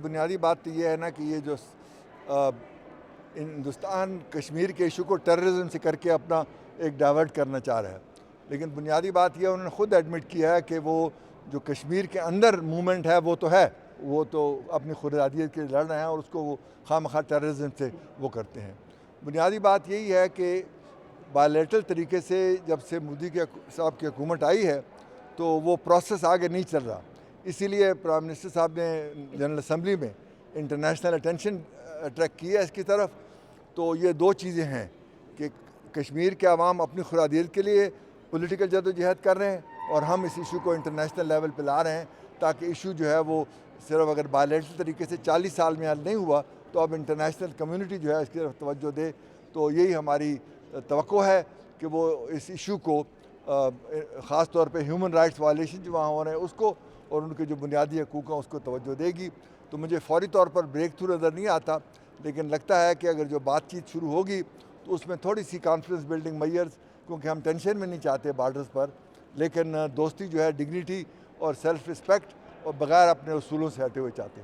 बुनियादी बात तो ये है ना कि ये जो हिंदुस्तान कश्मीर के इशू को टेररिज्म से करके अपना एक डाइवर्ट करना चाह रहा है, लेकिन बुनियादी बात यह उन्होंने ख़ुद एडमिट किया है कि वो जो कश्मीर के अंदर मूवमेंट है वो तो अपनी खुदआदियत के लिए लड़ रहे हैं और उसको वो खामखा टेररिज्म से वो करते हैं। बुनियादी बात यही है कि बायलैटरल तरीके से जब से मोदी के साहब की हुकूमत आई है तो वो प्रोसेस आगे नहीं चल रहा। इसीलिए प्राइम मिनिस्टर साहब ने जनरल असम्बली में इंटरनेशनल अटेंशन अट्रैक्ट किया है इसकी तरफ। तो ये दो चीज़ें हैं कि कश्मीर के अवाम अपनी खुदआदियत के लिए पॉलिटिकल जदोजहद कर रहे हैं और हम इस इशू को इंटरनेशनल लेवल पे ला रहे हैं ताकि इशू जो है वो सिर्फ अगर बायलैटरल तरीके से 40 साल में हल नहीं हुआ तो अब इंटरनेशनल कम्युनिटी जो है इसकी तरफ तवज्जो दे। तो यही हमारी तवक्को है कि वो इस इशू को ख़ास तौर पे ह्यूमन राइट्स वायलेशन जो वहाँ हो रहे हैं उसको और उनके जो बुनियादी हकूक़ हैं उसको तवज्जो देगी। तो मुझे फ़ौरी तौर पर ब्रेक थ्रू नज़र नहीं आता, लेकिन लगता है कि अगर जो बातचीत शुरू होगी तो उसमें थोड़ी सी कॉन्फ्रेंस बिल्डिंग मैयर्स, क्योंकि हम टेंशन में नहीं चाहते बॉर्डर्स पर, लेकिन दोस्ती जो है डिग्निटी और सेल्फ रिस्पेक्ट और बग़ैर अपने उसूलों से हटे हुए चाहते हैं।